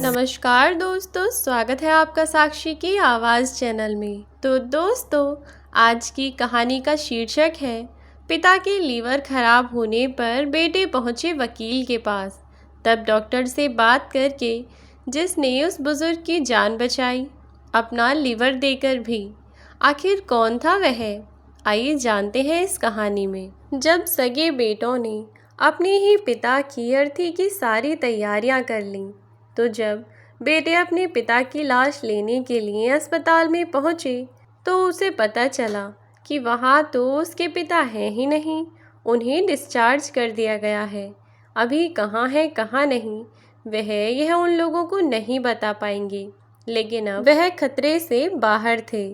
नमस्कार दोस्तों, स्वागत है आपका साक्षी की आवाज़ चैनल में। तो दोस्तों, आज की कहानी का शीर्षक है पिता के लीवर खराब होने पर बेटे पहुंचे वकील के पास, तब डॉक्टर से बात करके जिसने उस बुजुर्ग की जान बचाई, अपना लीवर देकर भी। आखिर कौन था वह? आइए जानते हैं इस कहानी में। जब सगे बेटों ने अपने ही पिता की अर्थी की सारी तैयारियां कर लीं, तो जब बेटे अपने पिता की लाश लेने के लिए अस्पताल में पहुंचे, तो उसे पता चला कि वहां तो उसके पिता हैं ही नहीं। उन्हें डिस्चार्ज कर दिया गया है। अभी कहाँ है कहाँ नहीं, यह उन लोगों को नहीं बता पाएंगे, लेकिन अब वह खतरे से बाहर थे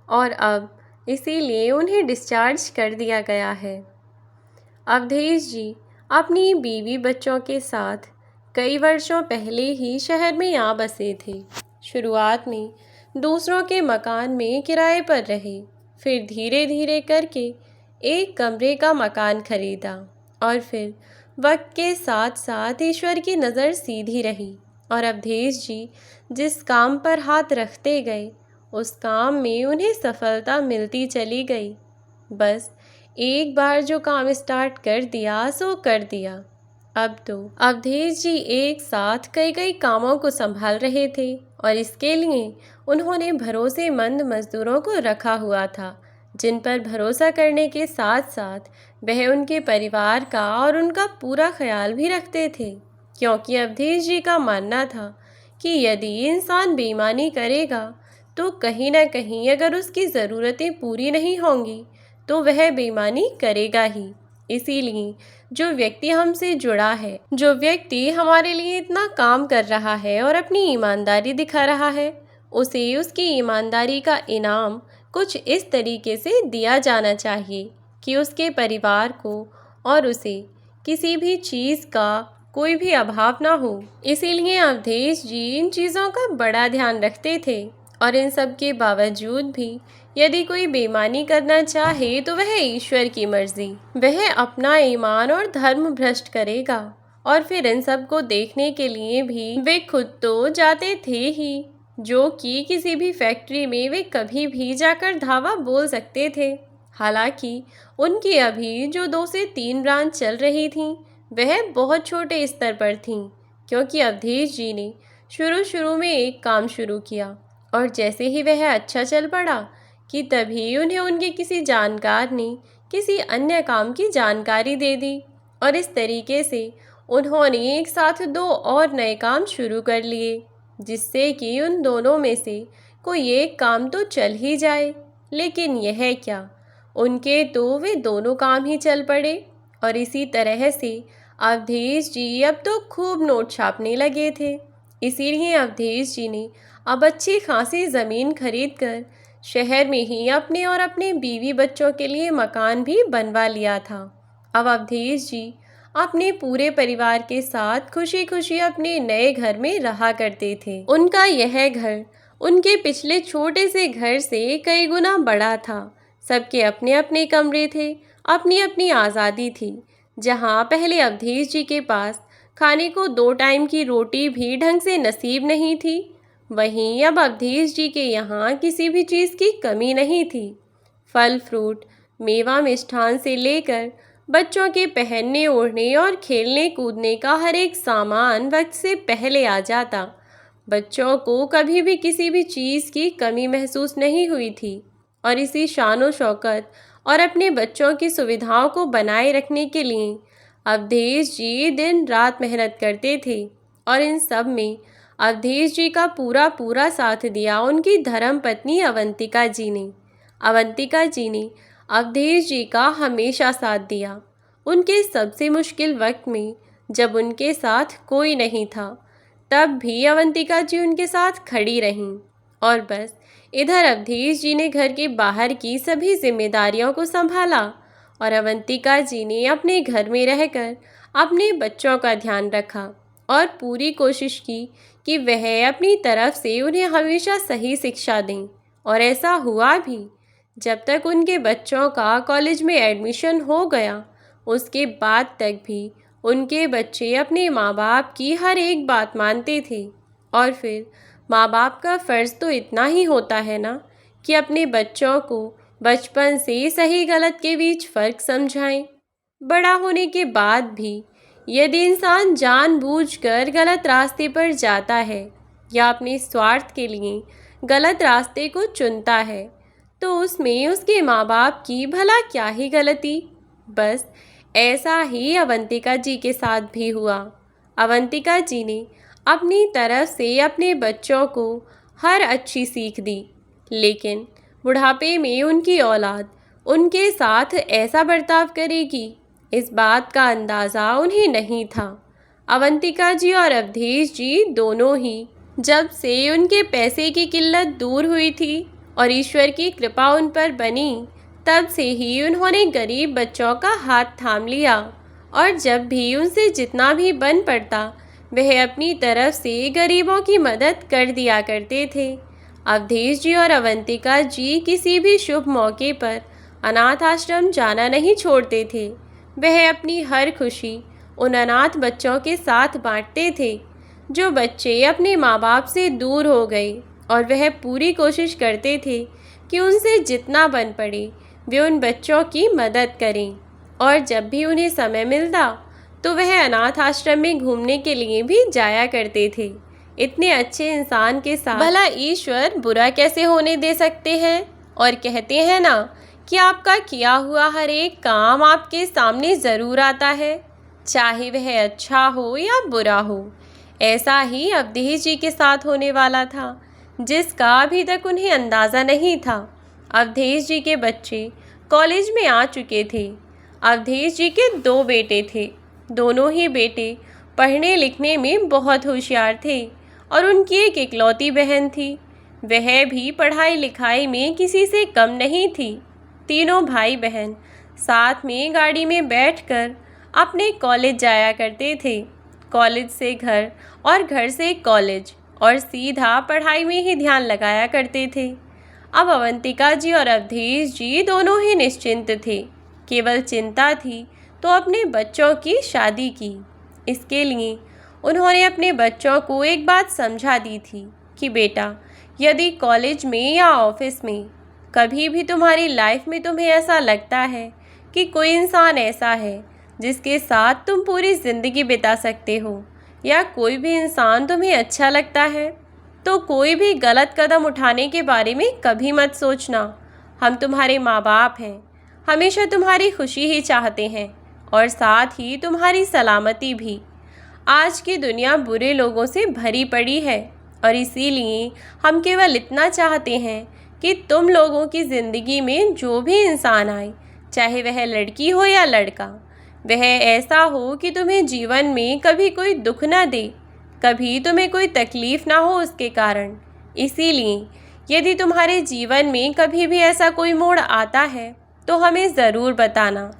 और अब इसीलिए उन्हें डिस्चार्ज कर दिया गया है। अवधेश जी अपनी बीवी बच्चों के साथ कई वर्षों पहले ही शहर में आ बसे थे। शुरुआत में दूसरों के मकान में किराए पर रहे, फिर धीरे धीरे करके एक कमरे का मकान खरीदा और फिर वक्त के साथ साथ ईश्वर की नज़र सीधी रही और अवधेश जी जिस काम पर हाथ रखते गए, उस काम में उन्हें सफलता मिलती चली गई। बस एक बार जो काम स्टार्ट कर दिया सो कर दिया। अब तो अवधेश जी एक साथ कई कई कामों को संभाल रहे थे और इसके लिए उन्होंने भरोसेमंद मजदूरों को रखा हुआ था, जिन पर भरोसा करने के साथ साथ वह उनके परिवार का और उनका पूरा ख्याल भी रखते थे। क्योंकि अवधेश जी का मानना था कि यदि इंसान बेईमानी करेगा तो कहीं ना कहीं अगर उसकी ज़रूरतें पूरी नहीं होंगी तो वह बेईमानी करेगा ही। इसीलिए जो व्यक्ति हमसे जुड़ा है, जो व्यक्ति हमारे लिए इतना काम कर रहा है और अपनी ईमानदारी दिखा रहा है, उसे उसकी ईमानदारी का इनाम कुछ इस तरीके से दिया जाना चाहिए कि उसके परिवार को और उसे किसी भी चीज़ का कोई भी अभाव ना हो। इसीलिए अवधेश जी इन चीज़ों का बड़ा ध्यान रखते थे और इन सब के बावजूद भी यदि कोई बेईमानी करना चाहे तो वह ईश्वर की मर्जी। वह अपना ईमान और धर्म भ्रष्ट करेगा और फिर इन सब को देखने के लिए भी वे खुद तो जाते थे ही, जो कि किसी भी फैक्ट्री में वे कभी भी जाकर धावा बोल सकते थे। हालांकि उनकी अभी जो 2 से 3 ब्रांच चल रही थीं, वह बहुत छोटे स्तर पर थीं, क्योंकि अवधेश जी ने शुरू में एक काम शुरू किया और जैसे ही वह अच्छा चल पड़ा कि तभी उन्हें उनके किसी जानकार ने किसी अन्य काम की जानकारी दे दी और इस तरीके से उन्होंने एक साथ 2 और नए काम शुरू कर लिए, जिससे कि उन दोनों में से कोई एक काम तो चल ही जाए। लेकिन यह क्या, उनके तो वे दोनों काम ही चल पड़े और इसी तरह से अवधेश जी अब तो खूब नोट छापने लगे थे। इसीलिए अवधेश जी ने अब अच्छी खासी ज़मीन खरीद कर शहर में ही अपने और अपने बीवी बच्चों के लिए मकान भी बनवा लिया था। अब अवधेश जी अपने पूरे परिवार के साथ खुशी खुशी अपने नए घर में रहा करते थे। उनका यह घर उनके पिछले छोटे से घर से कई गुना बड़ा था। सबके अपने अपने कमरे थे, अपनी अपनी आज़ादी थी। जहाँ पहले अवधेश जी के पास खाने को 2 टाइम की रोटी भी ढंग से नसीब नहीं थी, वहीं अब अवधेश जी के यहाँ किसी भी चीज़ की कमी नहीं थी। फल फ्रूट, मेवा मिष्ठान से लेकर बच्चों के पहनने ओढ़ने और खेलने कूदने का हर एक सामान वक्त से पहले आ जाता। बच्चों को कभी भी किसी भी चीज़ की कमी महसूस नहीं हुई थी और इसी शानो शौकत और अपने बच्चों की सुविधाओं को बनाए रखने के लिए अवधेश जी दिन रात मेहनत करते थे और इन सब में अवधेश जी का पूरा साथ दिया उनकी धर्मपत्नी अवंतिका जी ने। अवंतिका जी ने अवधेश जी का हमेशा साथ दिया, उनके सबसे मुश्किल वक्त में जब उनके साथ कोई नहीं था, तब भी अवंतिका जी उनके साथ खड़ी रहीं। और बस इधर अवधेश जी ने घर के बाहर की सभी जिम्मेदारियों को संभाला और अवंतिका जी ने अपने घर में रहकर अपने बच्चों का ध्यान रखा और पूरी कोशिश की कि वह अपनी तरफ से उन्हें हमेशा सही शिक्षा दें। और ऐसा हुआ भी। जब तक उनके बच्चों का कॉलेज में एडमिशन हो गया, उसके बाद तक भी उनके बच्चे अपने माँ बाप की हर एक बात मानते थे और फिर माँ बाप का फ़र्ज़ तो इतना ही होता है ना कि अपने बच्चों को बचपन से सही गलत के बीच फ़र्क समझाएं। बड़ा होने के बाद भी यदि इंसान जानबूझकर गलत रास्ते पर जाता है या अपने स्वार्थ के लिए गलत रास्ते को चुनता है, तो उसमें उसके माँ बाप की भला क्या ही गलती। बस ऐसा ही अवंतिका जी के साथ भी हुआ। अवंतिका जी ने अपनी तरफ से अपने बच्चों को हर अच्छी सीख दी, लेकिन बुढ़ापे में उनकी औलाद उनके साथ ऐसा बर्ताव करेगी, इस बात का अंदाज़ा उन्हें नहीं था। अवंतिका जी और अवधेश जी दोनों ही जब से उनके पैसे की किल्लत दूर हुई थी और ईश्वर की कृपा उन पर बनी, तब से ही उन्होंने गरीब बच्चों का हाथ थाम लिया और जब भी उनसे जितना भी बन पड़ता वह अपनी तरफ से गरीबों की मदद कर दिया करते थे। अवधेश जी और अवंतिका जी किसी भी शुभ मौके पर अनाथ आश्रम जाना नहीं छोड़ते थे। वह अपनी हर खुशी उन अनाथ बच्चों के साथ बांटते थे जो बच्चे अपने माँ बाप से दूर हो गए, और वह पूरी कोशिश करते थे कि उनसे जितना बन पड़े वे उन बच्चों की मदद करें। और जब भी उन्हें समय मिलता तो वह अनाथ आश्रम में घूमने के लिए भी जाया करते थे। इतने अच्छे इंसान के साथ भला ईश्वर बुरा कैसे होने दे सकते हैं। और कहते हैं ना कि आपका किया हुआ हर एक काम आपके सामने ज़रूर आता है, चाहे वह अच्छा हो या बुरा हो। ऐसा ही अवधेश जी के साथ होने वाला था, जिसका अभी तक उन्हें अंदाज़ा नहीं था। अवधेश जी के बच्चे कॉलेज में आ चुके थे। अवधेश जी के 2 बेटे थे। दोनों ही बेटे पढ़ने लिखने में बहुत होशियार थे और उनकी एक इकलौती बहन थी। वह भी पढ़ाई लिखाई में किसी से कम नहीं थी। तीनों भाई बहन साथ में गाड़ी में बैठकर अपने कॉलेज जाया करते थे। कॉलेज से घर और घर से कॉलेज, और सीधा पढ़ाई में ही ध्यान लगाया करते थे। अब अवंतिका जी और अवधेश जी दोनों ही निश्चिंत थे। केवल चिंता थी तो अपने बच्चों की शादी की। इसके लिए उन्होंने अपने बच्चों को एक बात समझा दी थी कि बेटा, यदि कॉलेज में या ऑफिस में कभी भी तुम्हारी लाइफ में तुम्हें ऐसा लगता है कि कोई इंसान ऐसा है जिसके साथ तुम पूरी ज़िंदगी बिता सकते हो, या कोई भी इंसान तुम्हें अच्छा लगता है, तो कोई भी गलत कदम उठाने के बारे में कभी मत सोचना। हम तुम्हारे माँ बाप हैं, हमेशा तुम्हारी खुशी ही चाहते हैं और साथ ही तुम्हारी सलामती भी। आज की दुनिया बुरे लोगों से भरी पड़ी है और इसीलिए हम केवल इतना चाहते हैं कि तुम लोगों की ज़िंदगी में जो भी इंसान आए, चाहे वह लड़की हो या लड़का, वह ऐसा हो कि तुम्हें जीवन में कभी कोई दुख ना दे, कभी तुम्हें कोई तकलीफ़ ना हो उसके कारण। इसीलिए यदि तुम्हारे जीवन में कभी भी ऐसा कोई मोड़ आता है तो हमें ज़रूर बताना।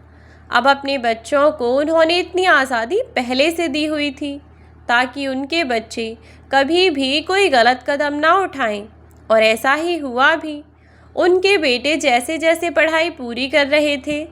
अब अपने बच्चों को उन्होंने इतनी आज़ादी पहले से दी हुई थी ताकि उनके बच्चे कभी भी कोई गलत कदम ना उठाएं, और ऐसा ही हुआ भी। उनके बेटे जैसे जैसे पढ़ाई पूरी कर रहे थे,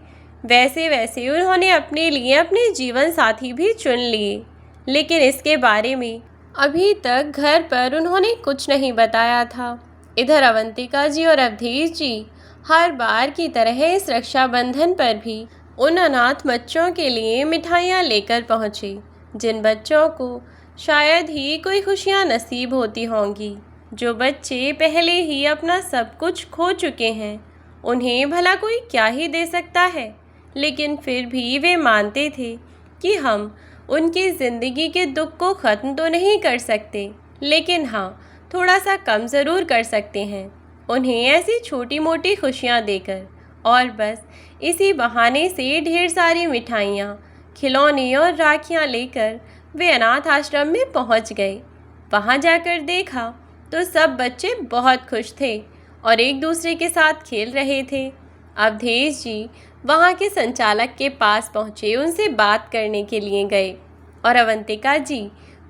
वैसे वैसे उन्होंने अपने लिए अपने जीवन साथी भी चुन लिए, लेकिन इसके बारे में अभी तक घर पर उन्होंने कुछ नहीं बताया था। इधर अवंतिका जी और अवधेश जी हर बार की तरह इस रक्षाबंधन पर भी उन अनाथ बच्चों के लिए मिठाइयाँ लेकर पहुँचे, जिन बच्चों को शायद ही कोई खुशियाँ नसीब होती होंगी। जो बच्चे पहले ही अपना सब कुछ खो चुके हैं, उन्हें भला कोई क्या ही दे सकता है, लेकिन फिर भी वे मानते थे कि हम उनकी ज़िंदगी के दुख को ख़त्म तो नहीं कर सकते, लेकिन हाँ, थोड़ा सा कम ज़रूर कर सकते हैं उन्हें ऐसी छोटी मोटी खुशियाँ देकर। और बस इसी बहाने से ढेर सारी मिठाइयाँ, खिलौने और राखियाँ लेकर वे अनाथ आश्रम में पहुँच गए। वहाँ जाकर देखा तो सब बच्चे बहुत खुश थे और एक दूसरे के साथ खेल रहे थे। अवधेश जी वहाँ के संचालक के पास पहुँचे, उनसे बात करने के लिए गए, और अवंतिका जी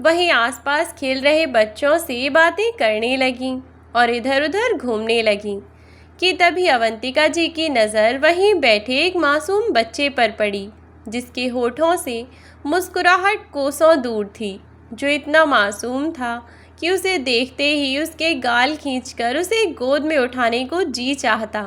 वहीं आसपास खेल रहे बच्चों से बातें करने लगीं और इधर उधर घूमने लगीं कि तभी अवंतिका जी की नज़र वहीं बैठे एक मासूम बच्चे पर पड़ी, जिसके होठों से मुस्कुराहट कोसों दूर थी, जो इतना मासूम था कि उसे देखते ही उसके गाल खींचकर उसे गोद में उठाने को जी चाहता।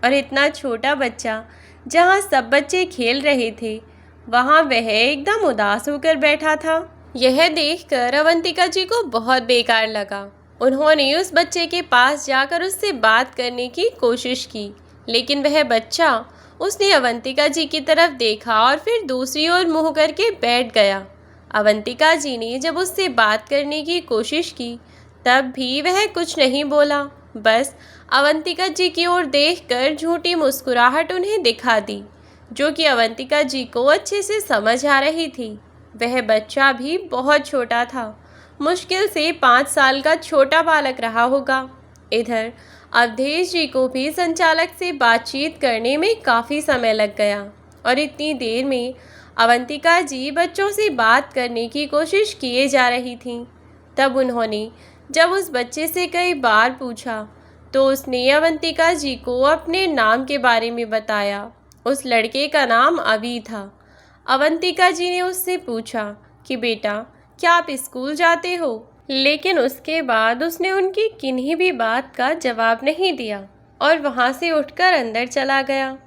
और इतना छोटा बच्चा, जहाँ सब बच्चे खेल रहे थे, वहाँ वह एकदम उदास होकर बैठा था। यह देखकर अवंतिका जी को बहुत बेकार लगा। उन्होंने उस बच्चे के पास जाकर उससे बात करने की कोशिश की, लेकिन वह बच्चा, उसने अवंतिका जी की तरफ देखा और फिर दूसरी ओर मुँह करके बैठ गया। अवंतिका जी ने जब उससे बात करने की कोशिश की, तब भी वह कुछ नहीं बोला। बस अवंतिका जी की ओर देखकर झूठी मुस्कुराहट उन्हें दिखा दी, जो कि अवंतिका जी को अच्छे से समझ आ रही थी। वह बच्चा भी बहुत छोटा था, मुश्किल से 5 साल का छोटा बालक रहा होगा। इधर अवधेश जी को भी संचालक से बातचीत करने में काफ़ी समय लग गया, और इतनी देर में अवंतिका जी बच्चों से बात करने की कोशिश किए जा रही थीं। तब उन्होंने जब उस बच्चे से कई बार पूछा, तो उसने अवंतिका जी को अपने नाम के बारे में बताया। उस लड़के का नाम अभी था। अवंतिका जी ने उससे पूछा कि बेटा, क्या आप स्कूल जाते हो? लेकिन उसके बाद उसने उनकी किन्हीं भी बात का जवाब नहीं दिया और वहाँ से उठकर अंदर चला गया।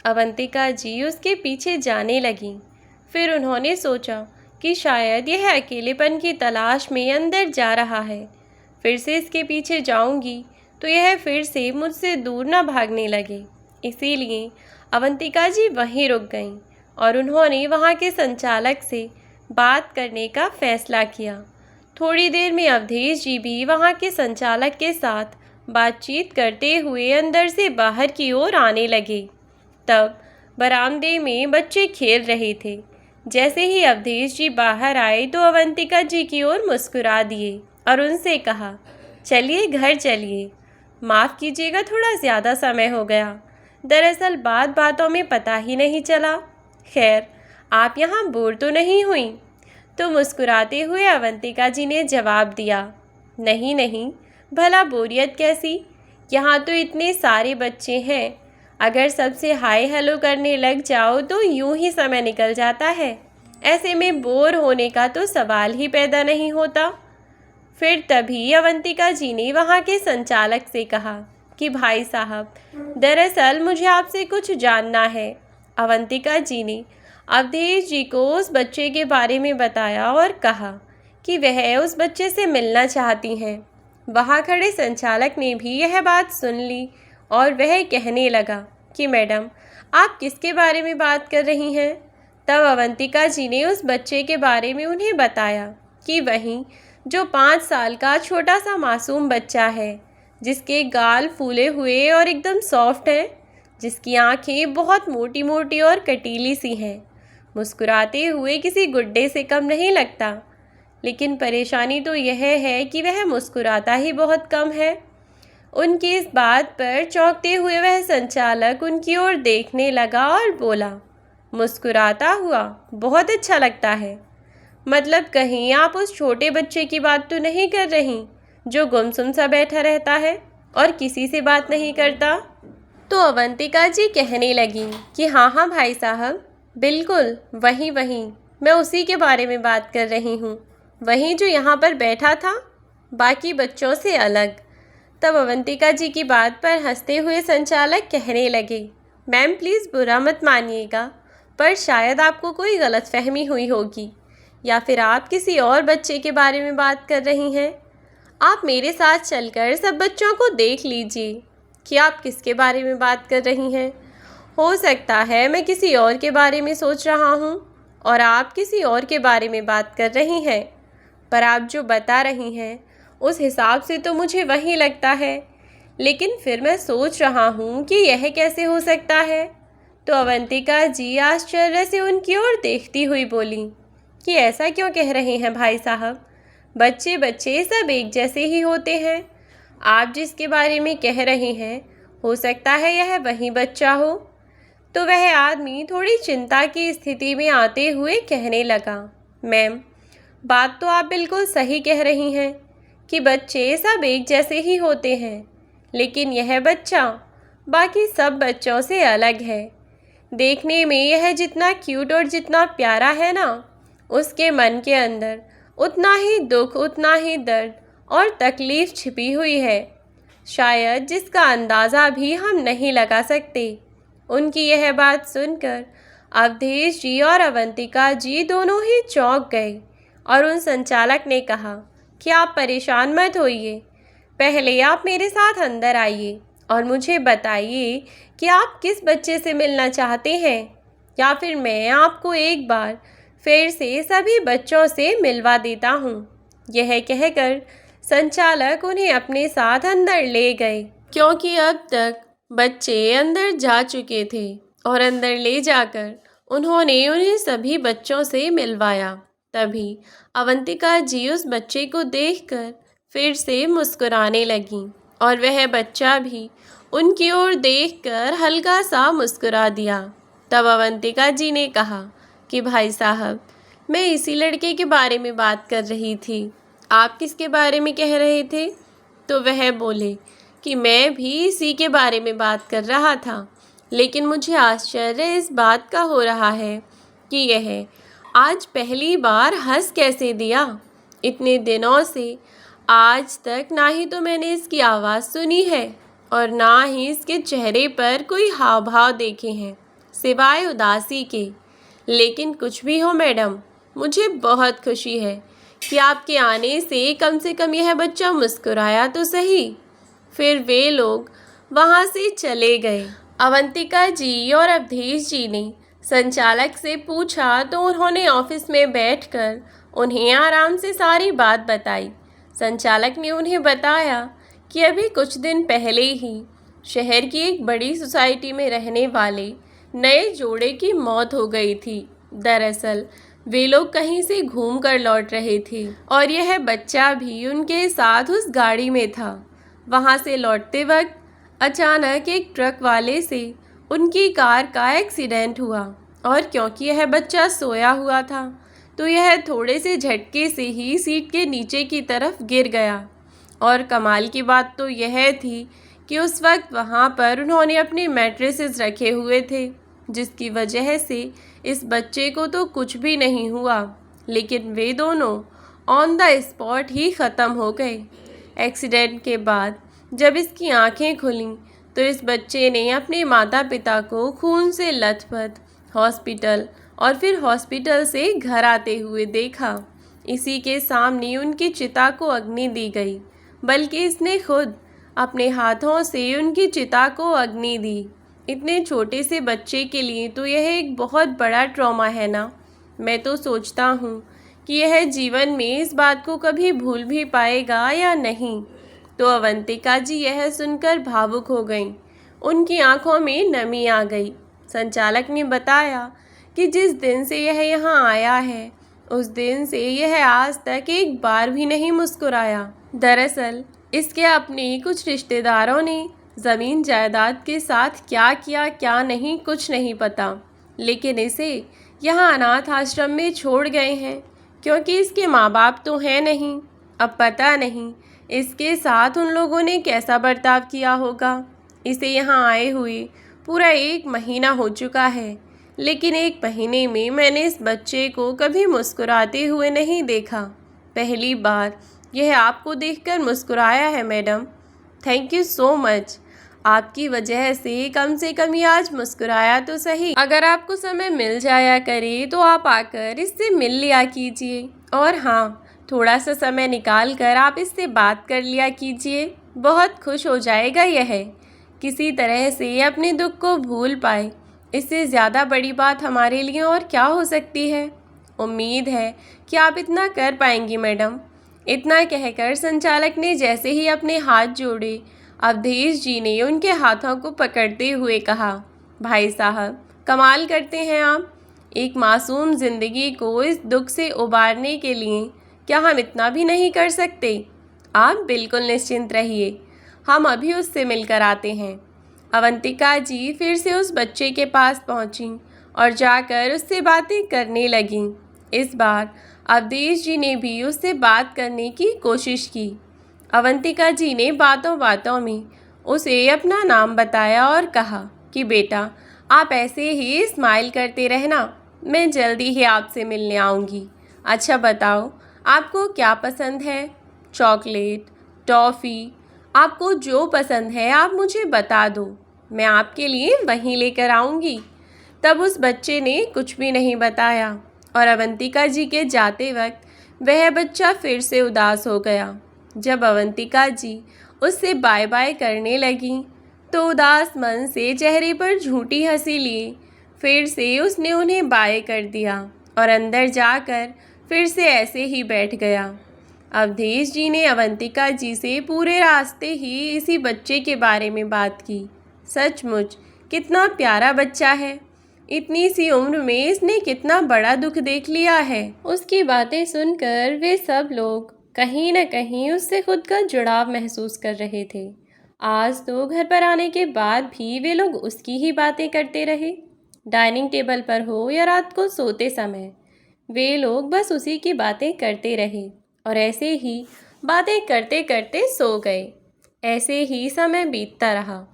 अवंतिका जी उसके पीछे जाने लगी। फिर उन्होंने सोचा कि शायद यह अकेलेपन की तलाश में अंदर जा रहा है। फिर से इसके पीछे जाऊंगी तो यह फिर से मुझसे दूर ना भागने लगे। इसीलिए अवंतिका जी वहीं रुक गईं और उन्होंने वहाँ के संचालक से बात करने का फैसला किया। थोड़ी देर में अवधेश जी भी वहाँ के संचालक के साथ बातचीत करते हुए अंदर से बाहर की ओर आने लगे। तब बरामदे में बच्चे खेल रहे थे। जैसे ही अवधेश जी बाहर आए तो अवंतिका जी की ओर मुस्कुरा दिए और उनसे कहा, चलिए घर चलिए। माफ़ कीजिएगा, थोड़ा ज़्यादा समय हो गया। दरअसल बातों में पता ही नहीं चला। खैर, आप यहाँ बोर तो नहीं हुई? तो मुस्कुराते हुए अवंतिका जी ने जवाब दिया, नहीं नहीं, भला बोरियत कैसी? यहाँ तो इतने सारे बच्चे हैं, अगर सबसे हाय हेलो करने लग जाओ तो यूं ही समय निकल जाता है। ऐसे में बोर होने का तो सवाल ही पैदा नहीं होता। फिर तभी अवंतिका जी ने वहाँ के संचालक से कहा कि भाई साहब, दरअसल मुझे आपसे कुछ जानना है। अवंतिका जी ने अवधेश जी को उस बच्चे के बारे में बताया और कहा कि वह उस बच्चे से मिलना चाहती हैं। वहाँ खड़े संचालक ने भी यह बात सुन ली और वह कहने लगा कि मैडम, आप किसके बारे में बात कर रही हैं? तब अवंतिका जी ने उस बच्चे के बारे में उन्हें बताया कि वही जो 5 साल का छोटा सा मासूम बच्चा है, जिसके गाल फूले हुए और एकदम सॉफ्ट हैं, जिसकी आंखें बहुत मोटी मोटी और कटीली सी हैं, मुस्कुराते हुए किसी गुड्डे से कम नहीं लगता। लेकिन परेशानी तो यह है कि वह मुस्कुराता ही बहुत कम है। उनकी इस बात पर चौंकते हुए वह संचालक उनकी ओर देखने लगा और बोला, मुस्कुराता हुआ? बहुत अच्छा लगता है। मतलब कहीं आप उस छोटे बच्चे की बात तो नहीं कर रही, जो गुमसुम सा बैठा रहता है और किसी से बात नहीं करता? तो अवंतिका जी कहने लगी कि हाँ हाँ भाई साहब, बिल्कुल वही मैं उसी के बारे में बात कर रही हूँ, वही जो यहाँ पर बैठा था, बाकी बच्चों से अलग। तब अवंतिका जी की बात पर हंसते हुए संचालक कहने लगे, मैम प्लीज़ बुरा मत मानिएगा, पर शायद आपको कोई गलतफहमी हुई होगी, या फिर आप किसी और बच्चे के बारे में बात कर रही हैं। आप मेरे साथ चलकर सब बच्चों को देख लीजिए कि आप किसके बारे में बात कर रही हैं। हो सकता है मैं किसी और के बारे में सोच रहा हूँ और आप किसी और के बारे में बात कर रही हैं, पर आप जो बता रही हैं उस हिसाब से तो मुझे वही लगता है। लेकिन फिर मैं सोच रहा हूँ कि यह कैसे हो सकता है। तो अवंतिका जी आश्चर्य से उनकी ओर देखती हुई बोली कि ऐसा क्यों कह रहे हैं भाई साहब, बच्चे बच्चे सब एक जैसे ही होते हैं। आप जिसके बारे में कह रहे हैं, हो सकता है यह वही बच्चा हो। तो वह आदमी थोड़ी चिंता की स्थिति में आते हुए कहने लगा, मैम बात तो आप बिल्कुल सही कह रही हैं कि बच्चे सब एक जैसे ही होते हैं, लेकिन यह बच्चा बाकी सब बच्चों से अलग है। देखने में यह जितना क्यूट और जितना प्यारा है ना, उसके मन के अंदर उतना ही दुख, उतना ही दर्द और तकलीफ़ छिपी हुई है, शायद जिसका अंदाज़ा भी हम नहीं लगा सकते। उनकी यह बात सुनकर अवधेश जी और अवंतिका जी दोनों ही चौंक गए और उन संचालक ने कहा कि आप परेशान मत होइए, पहले आप मेरे साथ अंदर आइए और मुझे बताइए कि आप किस बच्चे से मिलना चाहते हैं, या फिर मैं आपको एक बार फिर से सभी बच्चों से मिलवा देता हूँ। यह कहकर संचालक उन्हें अपने साथ अंदर ले गए, क्योंकि अब तक बच्चे अंदर जा चुके थे और अंदर ले जाकर उन्होंने उन्हें सभी बच्चों से मिलवाया। तभी अवंतिका जी उस बच्चे को देखकर फिर से मुस्कुराने लगीं और वह बच्चा भी उनकी ओर देखकर हल्का सा मुस्कुरा दिया। तब अवंतिका जी ने कहा कि भाई साहब, मैं इसी लड़के के बारे में बात कर रही थी, आप किसके बारे में कह रहे थे? तो वह बोले कि मैं भी इसी के बारे में बात कर रहा था, लेकिन मुझे आश्चर्य इस बात का हो रहा है कि यह आज पहली बार हंस कैसे दिया। इतने दिनों से आज तक ना ही तो मैंने इसकी आवाज़ सुनी है और ना ही इसके चेहरे पर कोई हाव भाव देखे हैं सिवाय उदासी के। लेकिन कुछ भी हो मैडम, मुझे बहुत खुशी है कि आपके आने से कम यह बच्चा मुस्कुराया तो सही। फिर वे लोग वहाँ से चले गए। अवंतिका जी और अवधेश जी ने संचालक से पूछा तो उन्होंने ऑफिस में बैठकर उन्हें आराम से सारी बात बताई। संचालक ने उन्हें बताया कि अभी कुछ दिन पहले ही शहर की एक बड़ी सोसाइटी में रहने वाले नए जोड़े की मौत हो गई थी। दरअसल वे लोग कहीं से घूम कर लौट रहे थे और यह बच्चा भी उनके साथ उस गाड़ी में था। वहाँ से लौटते वक्त अचानक एक ट्रक वाले से उनकी कार का एक्सीडेंट हुआ और क्योंकि यह बच्चा सोया हुआ था तो यह थोड़े से झटके से ही सीट के नीचे की तरफ गिर गया। और कमाल की बात तो यह थी कि उस वक्त वहाँ पर उन्होंने अपने मैट्रेसेस रखे हुए थे, जिसकी वजह से इस बच्चे को तो कुछ भी नहीं हुआ, लेकिन वे दोनों ऑन द स्पॉट ही ख़त्म हो गए। एक्सीडेंट के बाद जब इसकी आंखें खुलीं तो इस बच्चे ने अपने माता पिता को खून से लथपथ हॉस्पिटल और फिर हॉस्पिटल से घर आते हुए देखा। इसी के सामने उनकी चिता को अग्नि दी गई, बल्कि इसने खुद अपने हाथों से उनकी चिता को अग्नि दी। इतने छोटे से बच्चे के लिए तो यह एक बहुत बड़ा ट्रॉमा है ना। मैं तो सोचता हूँ कि यह जीवन में इस बात को कभी भूल भी पाएगा या नहीं। तो अवंतिका जी यह सुनकर भावुक हो गईं। उनकी आंखों में नमी आ गई। संचालक ने बताया कि जिस दिन से यह यहाँ आया है उस दिन से यह आज तक एक बार भी नहीं मुस्कुराया। दरअसल इसके अपने कुछ रिश्तेदारों ने ज़मीन जायदाद के साथ क्या किया क्या नहीं कुछ नहीं पता, लेकिन इसे यहाँ अनाथ आश्रम में छोड़ गए हैं, क्योंकि इसके माँ बाप तो हैं नहीं। अब पता नहीं इसके साथ उन लोगों ने कैसा बर्ताव किया होगा। इसे यहाँ आए हुए पूरा 1 महीना हो चुका है, लेकिन 1 महीने में मैंने इस बच्चे को कभी मुस्कुराते हुए नहीं देखा। पहली बार यह आपको देखकर मुस्कुराया है madam. Thank you so much. आपकी वजह से कम ये आज मुस्कुराया तो सही। अगर आपको समय मिल जाया करे तो आप आकर इससे मिल लिया कीजिए, और हाँ, थोड़ा सा समय निकाल कर आप इससे बात कर लिया कीजिए। बहुत खुश हो जाएगा यह, किसी तरह से अपने दुख को भूल पाए। इससे ज़्यादा बड़ी बात हमारे लिए और क्या हो सकती है। उम्मीद है कि आप इतना कर पाएंगी मैडम। इतना कहकर संचालक ने जैसे ही अपने हाथ जोड़े, अवधेश जी ने उनके हाथों को पकड़ते हुए कहा, भाई साहब, कमाल करते हैं आप। एक मासूम ज़िंदगी को इस दुख से उबारने के लिए क्या हम इतना भी नहीं कर सकते? आप बिल्कुल निश्चिंत रहिए, हम अभी उससे मिलकर आते हैं। अवंतिका जी फिर से उस बच्चे के पास पहुंची और जाकर उससे बातें करने लगीं। इस बार अवधेश जी ने भी उससे बात करने की कोशिश की। अवंतिका जी ने बातों बातों में उसे अपना नाम बताया और कहा कि बेटा, आप ऐसे ही स्माइल करते रहना, मैं जल्दी ही आपसे मिलने आऊँगी। अच्छा बताओ, आपको क्या पसंद है? चॉकलेट, टॉफ़ी, आपको जो पसंद है आप मुझे बता दो, मैं आपके लिए वहीं लेकर आऊँगी। तब उस बच्चे ने कुछ भी नहीं बताया और अवंतिका जी के जाते वक्त वह बच्चा फिर से उदास हो गया। जब अवंतिका जी उससे बाय बाय करने लगी तो उदास मन से चेहरे पर झूठी हंसी लिए फिर से उसने उन्हें बाय कर दिया और अंदर जाकर फिर से ऐसे ही बैठ गया। अवधेश जी ने अवंतिका जी से पूरे रास्ते ही इसी बच्चे के बारे में बात की। सचमुच कितना प्यारा बच्चा है, इतनी सी उम्र में इसने कितना बड़ा दुख देख लिया है। उसकी बातें सुनकर वे सब लोग कहीं न कहीं उससे खुद का जुड़ाव महसूस कर रहे थे। आज तो घर पर आने के बाद भी वे लोग उसकी ही बातें करते रहे, डाइनिंग टेबल पर हो या रात को सोते समय वे लोग बस उसी की बातें करते रहे और ऐसे ही बातें करते करते सो गए। ऐसे ही समय बीतता रहा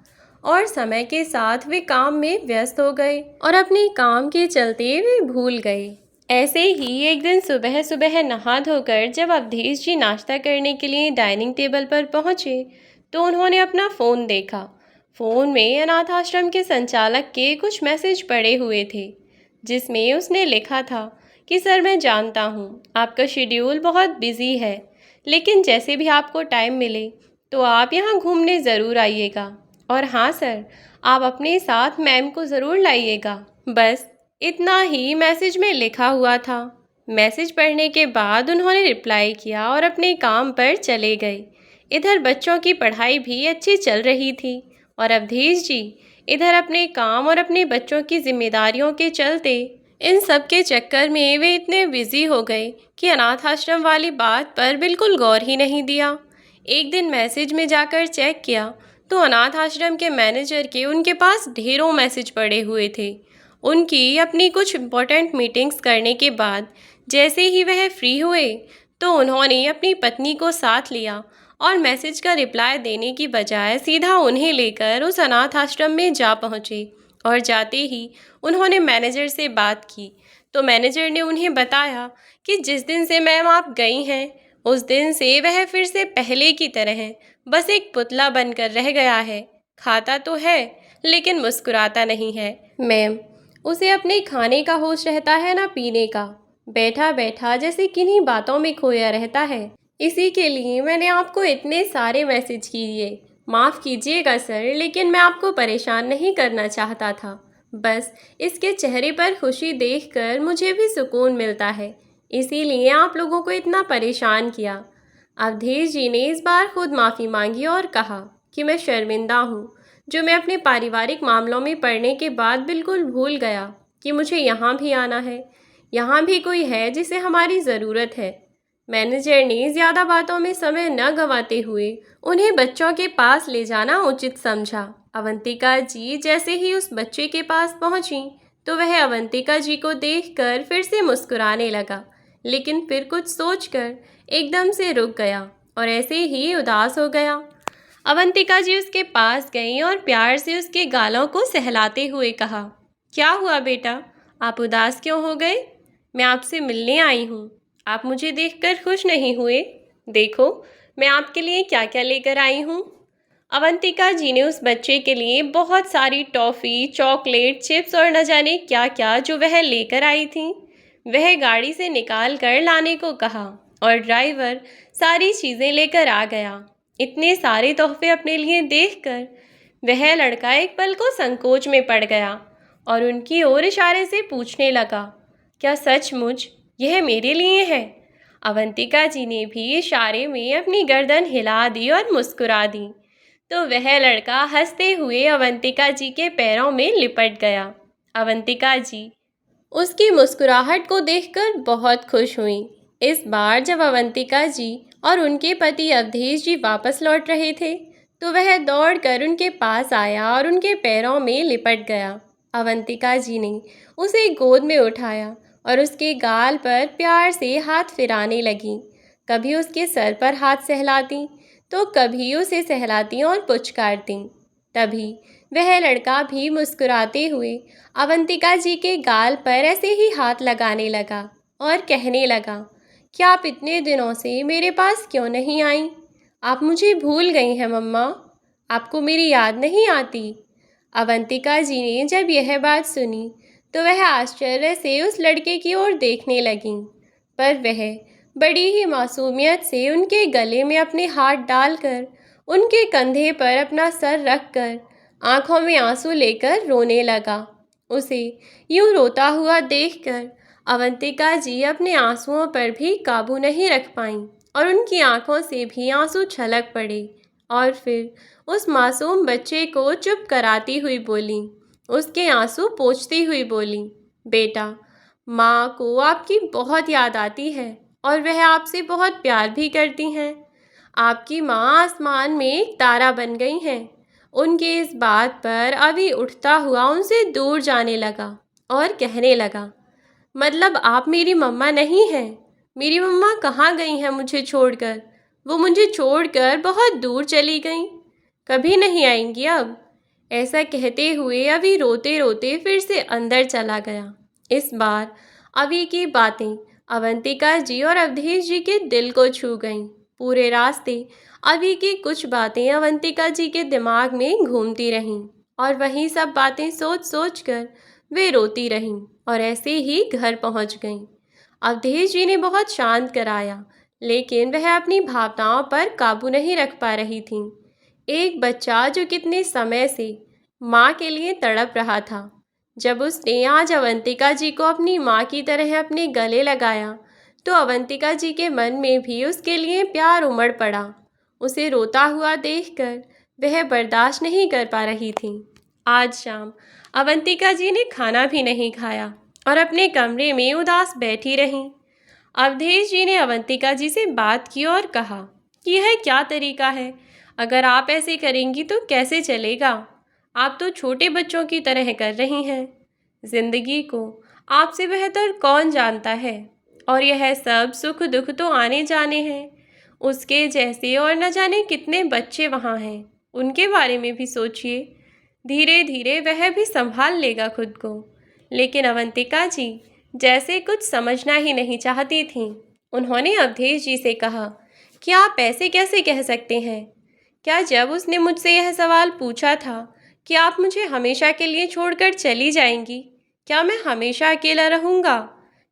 और समय के साथ वे काम में व्यस्त हो गए और अपने काम के चलते वे भूल गए। ऐसे ही एक दिन सुबह सुबह नहा धोकर जब अवधेश जी नाश्ता करने के लिए डाइनिंग टेबल पर पहुँचे तो उन्होंने अपना फ़ोन देखा। फ़ोन में अनाथ आश्रम के संचालक के कुछ मैसेज पड़े हुए थे जिसमें उसने लिखा था कि सर मैं जानता हूँ आपका शेड्यूल बहुत बिजी है, लेकिन जैसे भी आपको टाइम मिले तो आप यहाँ घूमने ज़रूर आइएगा और हाँ सर, आप अपने साथ मैम को ज़रूर लाइएगा। बस इतना ही मैसेज में लिखा हुआ था। मैसेज पढ़ने के बाद उन्होंने रिप्लाई किया और अपने काम पर चले गए। इधर बच्चों की पढ़ाई भी अच्छी चल रही थी और अवधेश जी इधर अपने काम और अपने बच्चों की जिम्मेदारियों के चलते इन सब के चक्कर में वे इतने बिजी हो गए कि अनाथ आश्रम वाली बात पर बिल्कुल गौर ही नहीं दिया। एक दिन मैसेज में जाकर चेक किया तो अनाथ आश्रम के मैनेजर के उनके पास ढेरों मैसेज पड़े हुए थे। उनकी अपनी कुछ इम्पोर्टेंट मीटिंग्स करने के बाद जैसे ही वह फ्री हुए तो उन्होंने अपनी पत्नी को साथ लिया और मैसेज का रिप्लाई देने की बजाय सीधा उन्हें लेकर उस अनाथ आश्रम में जा पहुँचे और जाते ही उन्होंने मैनेजर से बात की तो मैनेजर ने उन्हें बताया कि जिस दिन से मैम आप गई हैं उस दिन से वह फिर से पहले की तरह बस एक पुतला बनकर रह गया है। खाता तो है लेकिन मुस्कुराता नहीं है मैम। उसे अपने खाने का होश रहता है ना पीने का, बैठा बैठा जैसे किन्हीं बातों में खोया रहता है। इसी के लिए मैंने आपको इतने सारे मैसेज किए। माफ़ कीजिएगा सर, लेकिन मैं आपको परेशान नहीं करना चाहता था। बस इसके चेहरे पर खुशी देखकर मुझे भी सुकून मिलता है, इसीलिए आप लोगों को इतना परेशान किया। अवधेश जी ने इस बार खुद माफ़ी मांगी और कहा कि मैं शर्मिंदा हूँ, जो मैं अपने पारिवारिक मामलों में पड़ने के बाद बिल्कुल भूल गया कि मुझे यहाँ भी आना है। यहाँ भी कोई है जिसे हमारी ज़रूरत है। मैनेजर ने ज़्यादा बातों में समय न गंवाते हुए उन्हें बच्चों के पास ले जाना उचित समझा। अवंतिका जी जैसे ही उस बच्चे के पास पहुंची तो वह अवंतिका जी को देखकर फिर से मुस्कुराने लगा, लेकिन फिर कुछ सोचकर एकदम से रुक गया और ऐसे ही उदास हो गया। अवंतिका जी उसके पास गईं और प्यार से उसके गालों को सहलाते हुए कहा, क्या हुआ बेटा, आप उदास क्यों हो गए? मैं आपसे मिलने आई हूँ। आप मुझे देखकर खुश नहीं हुए? देखो मैं आपके लिए क्या क्या लेकर आई हूँ। अवंतिका जी ने उस बच्चे के लिए बहुत सारी टॉफ़ी, चॉकलेट, चिप्स और न जाने क्या क्या जो वह लेकर आई थी वह गाड़ी से निकाल कर लाने को कहा और ड्राइवर सारी चीज़ें लेकर आ गया। इतने सारे तोहफे अपने लिए देखकर वह लड़का एक पल को संकोच में पड़ गया और उनकी ओर इशारे से पूछने लगा, क्या सचमुच यह मेरे लिए है? अवंतिका जी ने भी इशारे में अपनी गर्दन हिला दी और मुस्कुरा दी तो वह लड़का हंसते हुए अवंतिका जी के पैरों में लिपट गया। अवंतिका जी उसकी मुस्कुराहट को देखकर बहुत खुश हुई। इस बार जब अवंतिका जी और उनके पति अवधेश जी वापस लौट रहे थे तो वह दौड़कर उनके पास आया और उनके पैरों में लिपट गया। अवंतिका जी ने उसे गोद में उठाया और उसके गाल पर प्यार से हाथ फिराने लगी। कभी उसके सर पर हाथ सहलाती तो कभी उसे सहलाती और पुचकारती। तभी वह लड़का भी मुस्कुराते हुए अवंतिका जी के गाल पर ऐसे ही हाथ लगाने लगा और कहने लगा, क्या आप इतने दिनों से मेरे पास क्यों नहीं आई? आप मुझे भूल गई हैं मम्मा, आपको मेरी याद नहीं आती। अवंतिका जी ने जब यह बात सुनी तो वह आश्चर्य से उस लड़के की ओर देखने लगीं, पर वह बड़ी ही मासूमियत से उनके गले में अपने हाथ डालकर उनके कंधे पर अपना सर रखकर आंखों में आंसू लेकर रोने लगा। उसे यूं रोता हुआ देखकर अवंतिका जी अपने आंसुओं पर भी काबू नहीं रख पाईं और उनकी आंखों से भी आंसू छलक पड़े और फिर उस मासूम बच्चे को चुप कराती हुई बोली, उसके आंसू पोंछती हुई बोली, बेटा, माँ को आपकी बहुत याद आती है और वह आपसे बहुत प्यार भी करती हैं। आपकी माँ आसमान में एक तारा बन गई हैं। उनके इस बात पर अभी उठता हुआ उनसे दूर जाने लगा और कहने लगा, मतलब आप मेरी मम्मा नहीं हैं? मेरी मम्मा कहाँ गई हैं मुझे छोड़कर? वो मुझे छोड़कर बहुत दूर चली गईं, कभी नहीं आएंगी अब। ऐसा कहते हुए अभी रोते रोते फिर से अंदर चला गया। इस बार अभी की बातें अवंतिका जी और अवधेश जी के दिल को छू गईं। पूरे रास्ते अभी की कुछ बातें अवंतिका जी के दिमाग में घूमती रहीं और वही सब बातें सोच सोच कर वे रोती रहीं और ऐसे ही घर पहुंच गईं। अवधेश जी ने बहुत शांत कराया, लेकिन वह अपनी भावनाओं पर काबू नहीं रख पा रही थीं। एक बच्चा जो कितने समय से माँ के लिए तड़प रहा था, जब उसने आज अवंतिका जी को अपनी माँ की तरह अपने गले लगाया तो अवंतिका जी के मन में भी उसके लिए प्यार उमड़ पड़ा। उसे रोता हुआ देखकर वह बर्दाश्त नहीं कर पा रही थी। आज शाम अवंतिका जी ने खाना भी नहीं खाया और अपने कमरे में उदास बैठी रहीं। अवधेश जी ने अवंतिका जी से बात की और कहा कि यह क्या तरीका है? अगर आप ऐसे करेंगी तो कैसे चलेगा? आप तो छोटे बच्चों की तरह कर रही हैं। जिंदगी को आपसे बेहतर कौन जानता है? और यह सब सुख दुख तो आने जाने हैं। उसके जैसे और न जाने कितने बच्चे वहाँ हैं, उनके बारे में भी सोचिए। धीरे धीरे वह भी संभाल लेगा खुद को। लेकिन अवंतिका जी जैसे कुछ समझना ही नहीं चाहती थीं। उन्होंने अवधेश जी से कहा कि आप ऐसे कैसे कह सकते हैं? क्या जब उसने मुझसे यह सवाल पूछा था कि आप मुझे हमेशा के लिए छोड़कर चली जाएंगी, क्या मैं हमेशा अकेला रहूँगा?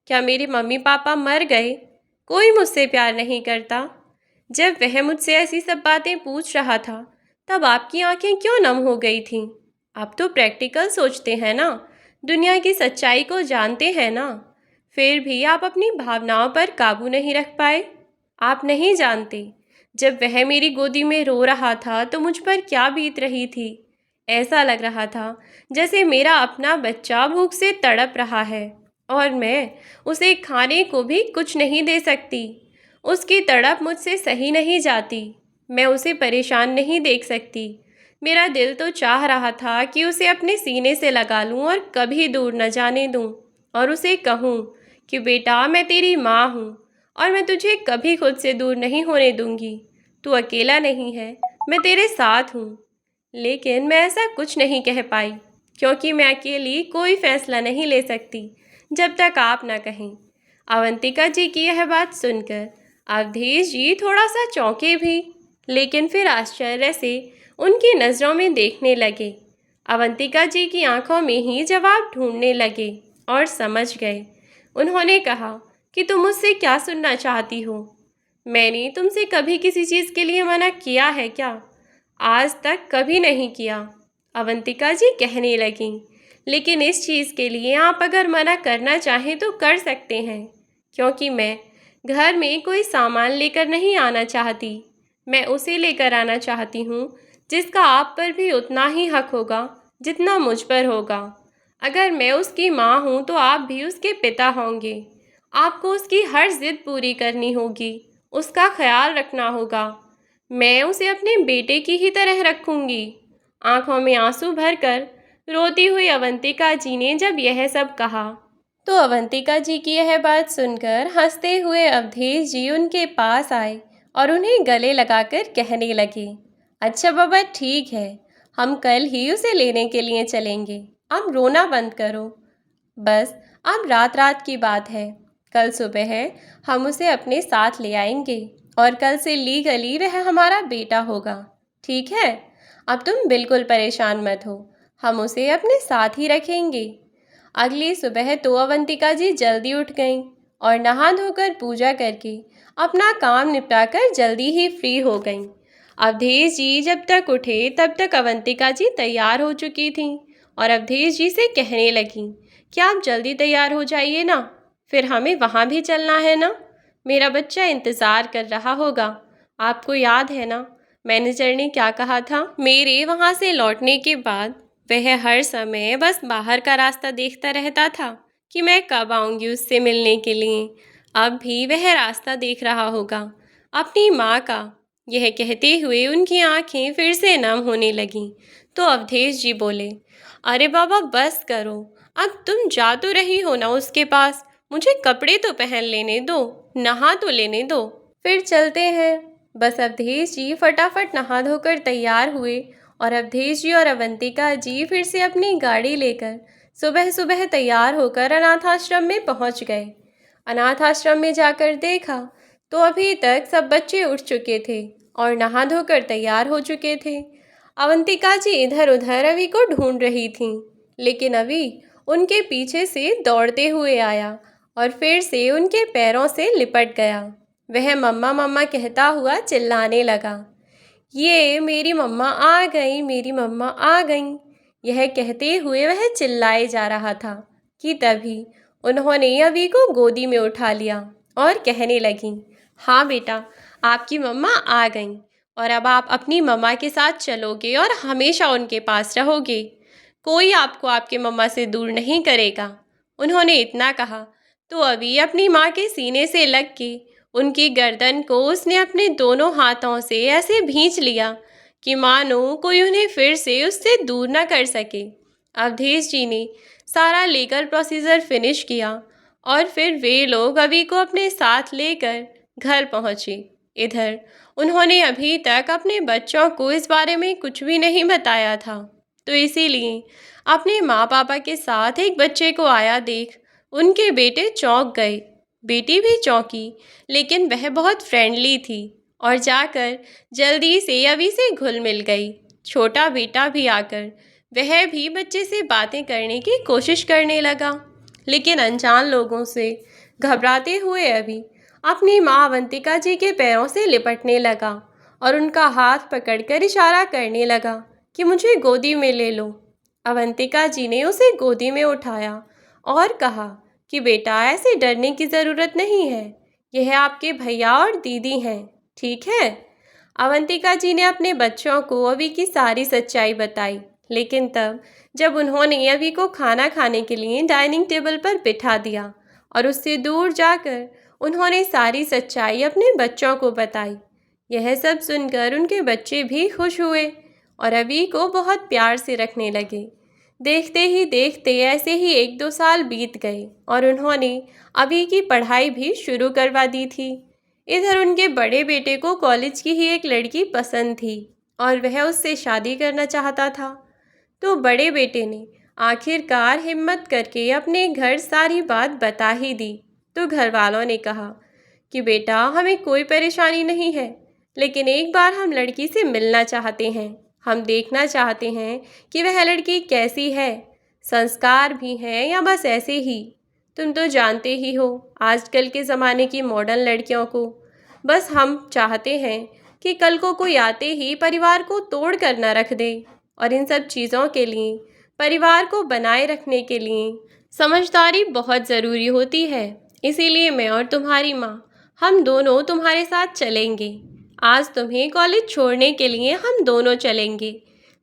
क्या मेरे मम्मी पापा मर गए? कोई मुझसे प्यार नहीं करता? जब वह मुझसे ऐसी सब बातें पूछ रहा था तब आपकी आंखें क्यों नम हो गई थीं? आप तो प्रैक्टिकल सोचते हैं ना, दुनिया की सच्चाई को जानते हैं ना, फिर भी आप अपनी भावनाओं पर काबू नहीं रख पाए। आप नहीं जानते, जब वह मेरी गोदी में रो रहा था तो मुझ पर क्या बीत रही थी। ऐसा लग रहा था जैसे मेरा अपना बच्चा भूख से तड़प रहा है और मैं उसे खाने को भी कुछ नहीं दे सकती। उसकी तड़प मुझसे सही नहीं जाती। मैं उसे परेशान नहीं देख सकती। मेरा दिल तो चाह रहा था कि उसे अपने सीने से लगा लूं और कभी दूर न जाने दूं और उसे कहूं कि बेटा, मैं तेरी माँ हूँ और मैं तुझे कभी खुद से दूर नहीं होने दूंगी। तू अकेला नहीं है, मैं तेरे साथ हूँ। लेकिन मैं ऐसा कुछ नहीं कह पाई, क्योंकि मैं अकेली कोई फैसला नहीं ले सकती जब तक आप ना कहें। अवंतिका जी की यह बात सुनकर अवधेश जी थोड़ा सा चौंके भी, लेकिन फिर आश्चर्य से उनकी नज़रों में देखने लगे। अवंतिका जी की आंखों में ही जवाब ढूंढने लगे और समझ गए। उन्होंने कहा कि तुम मुझसे क्या सुनना चाहती हो? मैंने तुमसे कभी किसी चीज़ के लिए मना किया है क्या? आज तक कभी नहीं किया। अवंतिका जी कहने लगीं, लेकिन इस चीज़ के लिए आप अगर मना करना चाहें तो कर सकते हैं, क्योंकि मैं घर में कोई सामान लेकर नहीं आना चाहती। मैं उसे लेकर आना चाहती हूँ जिसका आप पर भी उतना ही हक होगा जितना मुझ पर होगा। अगर मैं उसकी माँ हूँ तो आप भी उसके पिता होंगे। आपको उसकी हर जिद पूरी करनी होगी, उसका ख्याल रखना होगा। मैं उसे अपने बेटे की ही तरह रखूँगी। आंखों में आंसू भरकर रोती हुई अवंतिका जी ने जब यह सब कहा तो अवंतिका जी की यह बात सुनकर हंसते हुए अवधेश जी उनके पास आए और उन्हें गले लगाकर कहने लगे, अच्छा बाबा, ठीक है, हम कल ही उसे लेने के लिए चलेंगे। अब रोना बंद करो। बस अब रात रात की बात है, कल सुबह हम उसे अपने साथ ले आएंगे और कल से लीगली वह हमारा बेटा होगा। ठीक है, अब तुम बिल्कुल परेशान मत हो, हम उसे अपने साथ ही रखेंगे। अगली सुबह तो अवंतिका जी जल्दी उठ गईं और नहा धोकर पूजा करके अपना काम निपटाकर जल्दी ही फ्री हो गईं। अवधेश जी जब तक उठे तब तक अवंतिका जी तैयार हो चुकी थीं और अवधेश जी से कहने लगीं कि आप जल्दी तैयार हो जाइए ना, फिर हमें वहाँ भी चलना है ना, मेरा बच्चा इंतज़ार कर रहा होगा। आपको याद है ना मैनेजर ने क्या कहा था? मेरे वहाँ से लौटने के बाद वह हर समय बस बाहर का रास्ता देखता रहता था कि मैं कब आऊँगी उससे मिलने के लिए। अब भी वह रास्ता देख रहा होगा अपनी माँ का। यह कहते हुए उनकी आंखें फिर से नम होने लगीं तो अवधेश जी बोले, अरे बाबा बस करो, अब तुम जा तो रही हो ना उसके पास, मुझे कपड़े तो पहन लेने दो, नहा तो लेने दो, फिर चलते हैं। बस अवधेश जी फटाफट नहा धोकर तैयार हुए और अवधेश जी और अवंतिका जी फिर से अपनी गाड़ी लेकर सुबह सुबह तैयार होकर अनाथ आश्रम में पहुंच गए। अनाथ आश्रम में जाकर देखा तो अभी तक सब बच्चे उठ चुके थे और नहा धोकर तैयार हो चुके थे। अवंतिका जी इधर उधर अभी को ढूंढ रही थीं, लेकिन अभी उनके पीछे से दौड़ते हुए आया और फिर से उनके पैरों से लिपट गया। वह मम्मा मम्मा कहता हुआ चिल्लाने लगा, ये मेरी मम्मा आ गई, मेरी मम्मा आ गई। यह कहते हुए वह चिल्लाए जा रहा था कि तभी उन्होंने अभी को गोदी में उठा लिया और कहने लगी, हाँ बेटा, आपकी मम्मा आ गई और अब आप अपनी मम्मा के साथ चलोगे और हमेशा उनके पास रहोगे। कोई आपको आपके मम्मा से दूर नहीं करेगा। उन्होंने इतना कहा तो अभी अपनी माँ के सीने से लग के उनकी गर्दन को उसने अपने दोनों हाथों से ऐसे भींच लिया कि मानो कोई उन्हें फिर से उससे दूर न कर सके। अवधेश जी ने सारा लीगल प्रोसीजर फिनिश किया और फिर वे लोग अभी को अपने साथ लेकर घर पहुँचे। इधर उन्होंने अभी तक अपने बच्चों को इस बारे में कुछ भी नहीं बताया था, तो इसीलिए अपने माँ पापा के साथ एक बच्चे को आया देख उनके बेटे चौंक गए। बेटी भी चौंकी, लेकिन वह बहुत फ्रेंडली थी और जाकर जल्दी से अभी से घुल मिल गई। छोटा बेटा भी आकर वह भी बच्चे से बातें करने की कोशिश करने लगा, लेकिन अनजान लोगों से घबराते हुए अभी अपनी माँ अवंतिका जी के पैरों से लिपटने लगा और उनका हाथ पकड़कर इशारा करने लगा कि मुझे गोदी में ले लो। अवंतिका जी ने उसे गोदी में उठाया और कहा कि बेटा ऐसे डरने की ज़रूरत नहीं है, यह आपके भैया और दीदी हैं, ठीक है। अवंतिका जी ने अपने बच्चों को अभी की सारी सच्चाई बताई, लेकिन तब जब उन्होंने अभी को खाना खाने के लिए डाइनिंग टेबल पर बिठा दिया और उससे दूर जाकर उन्होंने सारी सच्चाई अपने बच्चों को बताई। यह सब सुनकर उनके बच्चे भी खुश हुए और अभी को बहुत प्यार से रखने लगे। देखते ही देखते ऐसे ही 1-2 साल बीत गए और उन्होंने अभी की पढ़ाई भी शुरू करवा दी थी। इधर उनके बड़े बेटे को कॉलेज की ही एक लड़की पसंद थी और वह उससे शादी करना चाहता था। तो बड़े बेटे ने आखिरकार हिम्मत करके अपने घर सारी बात बता ही दी। तो घर वालों ने कहा कि बेटा हमें कोई परेशानी नहीं है, लेकिन एक बार हम लड़की से मिलना चाहते हैं। हम देखना चाहते हैं कि वह लड़की कैसी है, संस्कार भी हैं या बस ऐसे ही। तुम तो जानते ही हो आजकल के ज़माने की मॉडर्न लड़कियों को। बस हम चाहते हैं कि कल को कोई आते ही परिवार को तोड़ कर न रख दे, और इन सब चीज़ों के लिए, परिवार को बनाए रखने के लिए समझदारी बहुत ज़रूरी होती है। इसीलिए मैं और तुम्हारी माँ हम दोनों तुम्हारे साथ चलेंगे। आज तुम्हें कॉलेज छोड़ने के लिए हम दोनों चलेंगे।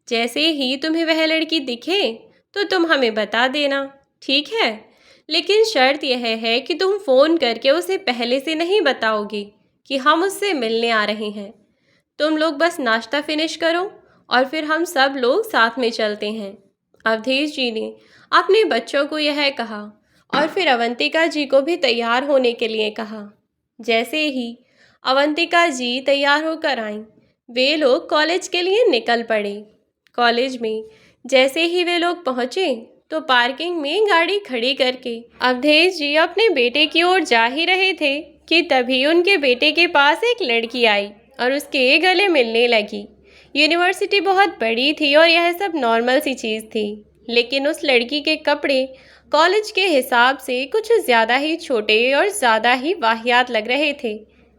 जैसे ही तुम्हें वह लड़की दिखे तो तुम हमें बता देना, ठीक है। लेकिन शर्त यह है कि तुम फ़ोन करके उसे पहले से नहीं बताओगे कि हम उससे मिलने आ रहे हैं। तुम लोग बस नाश्ता फिनिश करो और फिर हम सब लोग साथ में चलते हैं। अवधेश जी ने अपने बच्चों को यह कहा और फिर अवंतिका जी को भी तैयार होने के लिए कहा। जैसे ही अवंतिका जी तैयार होकर आईं, वे लोग कॉलेज के लिए निकल पड़े। कॉलेज में जैसे ही वे लोग पहुँचे तो पार्किंग में गाड़ी खड़ी करके अवधेश जी अपने बेटे की ओर जा ही रहे थे कि तभी उनके बेटे के पास एक लड़की आई और उसके गले मिलने लगी। यूनिवर्सिटी बहुत बड़ी थी और यह सब नॉर्मल सी चीज़ थी, लेकिन उस लड़की के कपड़े कॉलेज के हिसाब से कुछ ज़्यादा ही छोटे और ज़्यादा ही वाहियात लग रहे थे।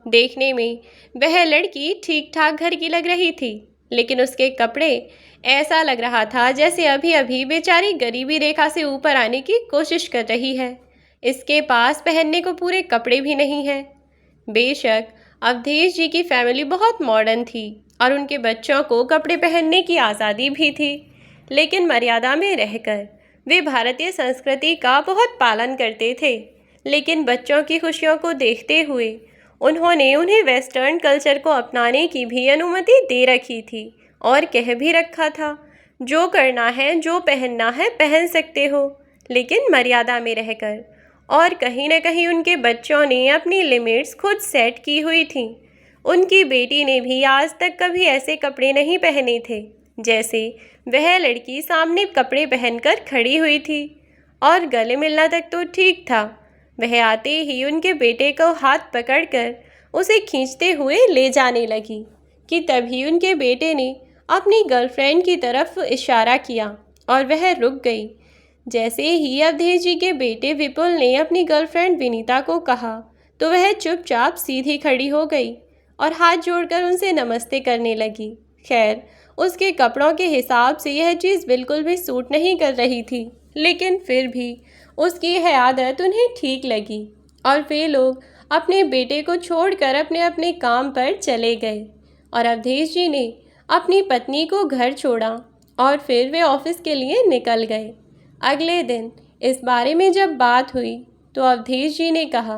देखने में वह लड़की ठीक ठाक घर की लग रही थी, लेकिन उसके कपड़े ऐसा लग रहा था जैसे अभी अभी बेचारी गरीबी रेखा से ऊपर आने की कोशिश कर रही है। इसके पास पहनने को पूरे कपड़े भी नहीं हैं। बेशक अवधेश जी की फैमिली बहुत मॉडर्न थी और उनके बच्चों को कपड़े पहनने की आज़ादी भी थी, लेकिन मर्यादा में रहकर वे भारतीय संस्कृति का बहुत पालन करते थे। लेकिन बच्चों की खुशियों को देखते हुए उन्होंने उन्हें वेस्टर्न कल्चर को अपनाने की भी अनुमति दे रखी थी और कह भी रखा था, जो करना है, जो पहनना है पहन सकते हो, लेकिन मर्यादा में रहकर। और कहीं न कहीं उनके बच्चों ने अपनी लिमिट्स खुद सेट की हुई थी। उनकी बेटी ने भी आज तक कभी ऐसे कपड़े नहीं पहने थे जैसे वह लड़की सामने कपड़े पहनकर खड़ी हुई थी, और गले मिलना तक तो ठीक था। वह आते ही उनके बेटे को हाथ पकड़कर उसे खींचते हुए ले जाने लगी कि तभी उनके बेटे ने अपनी गर्लफ्रेंड की तरफ इशारा किया और वह रुक गई। जैसे ही अवधेश जी के बेटे विपुल ने अपनी गर्लफ्रेंड विनीता को कहा तो वह चुपचाप सीधी खड़ी हो गई और हाथ जोड़कर उनसे नमस्ते करने लगी। खैर, उसके कपड़ों के हिसाब से यह चीज़ बिल्कुल भी सूट नहीं कर रही थी, लेकिन फिर भी उसकी यह आदत उन्हें ठीक लगी और वे लोग अपने बेटे को छोड़कर अपने अपने काम पर चले गए और अवधेश जी ने अपनी पत्नी को घर छोड़ा और फिर वे ऑफिस के लिए निकल गए। अगले दिन इस बारे में जब बात हुई तो अवधेश जी ने कहा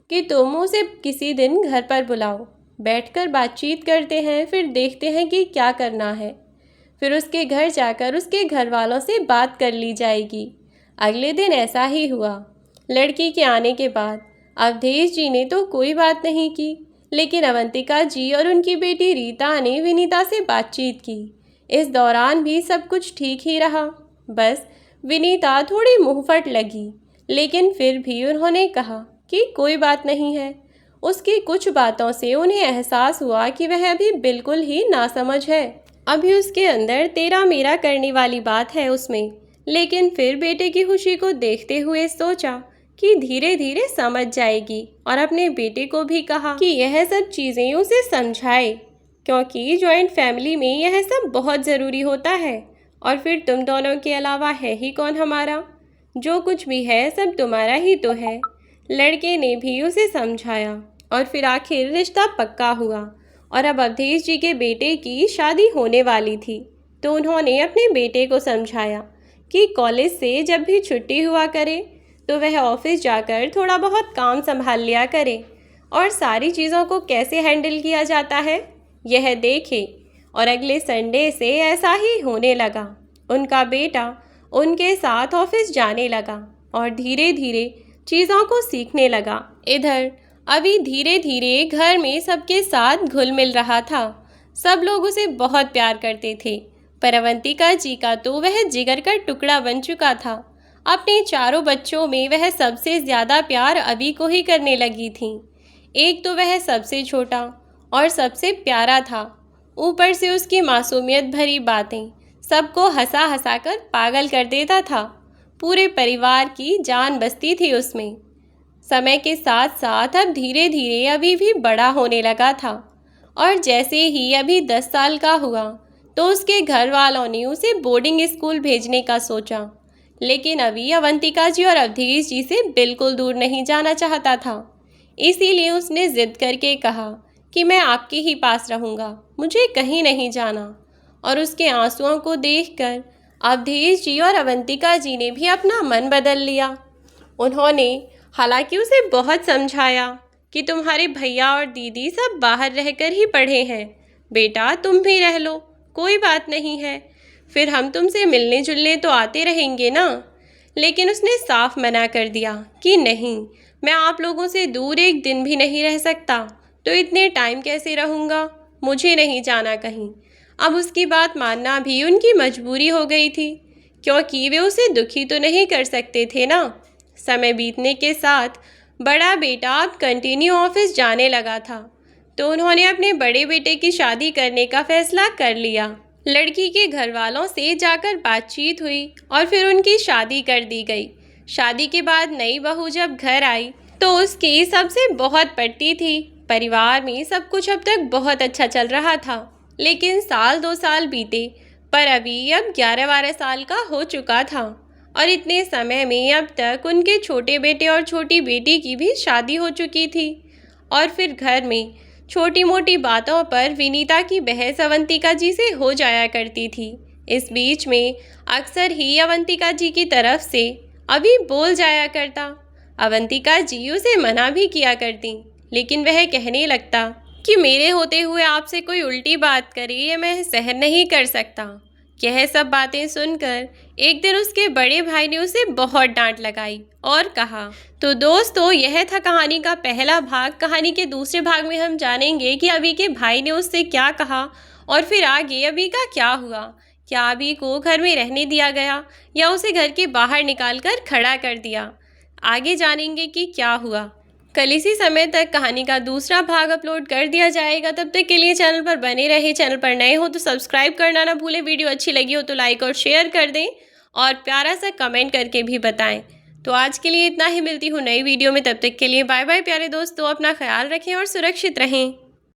कि तुम उसे किसी दिन घर पर बुलाओ, बैठकर बातचीत करते हैं, फिर देखते हैं कि क्या करना है। फिर उसके घर जाकर उसके घर वालों से बात कर ली जाएगी। अगले दिन ऐसा ही हुआ। लड़की के आने के बाद अवधेश जी ने तो कोई बात नहीं की, लेकिन अवंतिका जी और उनकी बेटी रीता ने विनीता से बातचीत की। इस दौरान भी सब कुछ ठीक ही रहा, बस विनीता थोड़ी मुंहफट लगी, लेकिन फिर भी उन्होंने कहा कि कोई बात नहीं है। उसकी कुछ बातों से उन्हें एहसास हुआ कि वह अभी बिल्कुल ही नासमझ है, अभी उसके अंदर तेरा मेरा करने वाली बात है उसमें। लेकिन फिर बेटे की खुशी को देखते हुए सोचा कि धीरे धीरे समझ जाएगी और अपने बेटे को भी कहा कि यह सब चीज़ें उसे समझाए, क्योंकि जॉइंट फैमिली में यह सब बहुत ज़रूरी होता है। और फिर तुम दोनों के अलावा है ही कौन हमारा, जो कुछ भी है सब तुम्हारा ही तो है। लड़के ने भी उसे समझाया और फिर आखिर रिश्ता पक्का हुआ और अब अवधेश जी के बेटे की शादी होने वाली थी। तो उन्होंने अपने बेटे को समझाया कि कॉलेज से जब भी छुट्टी हुआ करे तो वह ऑफिस जाकर थोड़ा बहुत काम संभाल लिया करे और सारी चीज़ों को कैसे हैंडल किया जाता है यह देखे। और अगले संडे से ऐसा ही होने लगा। उनका बेटा उनके साथ ऑफिस जाने लगा और धीरे धीरे चीज़ों को सीखने लगा। इधर अभी धीरे धीरे घर में सबके साथ घुल मिल रहा था। सब लोग उसे बहुत प्यार करते थे, पर अवंतिका जी का तो वह जिगर का टुकड़ा बन चुका था। अपने चारों बच्चों में वह सबसे ज़्यादा प्यार अभी को ही करने लगी थी। एक तो वह सबसे छोटा और सबसे प्यारा था, ऊपर से उसकी मासूमियत भरी बातें सबको हंसा हंसा कर पागल कर देता था। पूरे परिवार की जान बसती थी उसमें। समय के साथ साथ अब धीरे धीरे अभी भी बड़ा होने लगा था और जैसे ही अभी 10 साल का हुआ तो उसके घर वालों ने उसे बोर्डिंग स्कूल भेजने का सोचा। लेकिन अभी अवंतिका जी और अवधेश जी से बिल्कुल दूर नहीं जाना चाहता था, इसीलिए उसने ज़िद करके कहा कि मैं आपके ही पास रहूँगा, मुझे कहीं नहीं जाना। और उसके आंसुओं को देखकर अवधेश जी और अवंतिका जी ने भी अपना मन बदल लिया। उन्होंने हालांकि उसे बहुत समझाया कि तुम्हारे भैया और दीदी सब बाहर रहकर ही पढ़े हैं, बेटा तुम भी रह लो, कोई बात नहीं है, फिर हम तुमसे मिलने जुलने तो आते रहेंगे ना। लेकिन उसने साफ मना कर दिया कि नहीं, मैं आप लोगों से दूर एक दिन भी नहीं रह सकता, तो इतने टाइम कैसे रहूँगा, मुझे नहीं जाना कहीं। अब उसकी बात मानना भी उनकी मजबूरी हो गई थी, क्योंकि वे उसे दुखी तो नहीं कर सकते थे ना। समय बीतने के साथ बड़ा बेटा अब कंटिन्यू ऑफिस जाने लगा था, तो उन्होंने अपने बड़े बेटे की शादी करने का फैसला कर लिया। लड़की के घर वालों से जाकर बातचीत हुई और फिर उनकी शादी कर दी गई। शादी के बाद नई बहू जब घर आई तो उसकी सबसे बहुत पटती थी। परिवार में सब कुछ अब तक बहुत अच्छा चल रहा था, लेकिन साल 2 साल बीते पर अभी अब 11-12 साल का हो चुका था और इतने समय में अब तक उनके छोटे बेटे और छोटी बेटी की भी शादी हो चुकी थी। और फिर घर में छोटी मोटी बातों पर विनीता की बहस अवंतिका जी से हो जाया करती थी। इस बीच में अक्सर ही अवंतिका जी की तरफ से अभी बोल जाया करता। अवंतिका जी उसे मना भी किया करती, लेकिन वह कहने लगता कि मेरे होते हुए आपसे कोई उल्टी बात करे ये मैं सहन नहीं कर सकता। यह सब बातें सुनकर एक दिन उसके बड़े भाई ने उसे बहुत डांट लगाई और कहा। तो दोस्तों, यह था कहानी का पहला भाग। कहानी के दूसरे भाग में हम जानेंगे कि अभी के भाई ने उससे क्या कहा और फिर आगे अभी का क्या हुआ। क्या अभी को घर में रहने दिया गया या उसे घर के बाहर निकालकर खड़ा कर दिया। आगे जानेंगे कि क्या हुआ। कल इसी समय तक कहानी का दूसरा भाग अपलोड कर दिया जाएगा। तब तक के लिए चैनल पर बने रहे। चैनल पर नए हो तो सब्सक्राइब करना ना भूलें। वीडियो अच्छी लगी हो तो लाइक और शेयर कर दें और प्यारा सा कमेंट करके भी बताएं। तो आज के लिए इतना ही, मिलती हूँ नई वीडियो में। तब तक के लिए बाय बाय प्यारे दोस्तों, अपना ख्याल रखें और सुरक्षित रहें।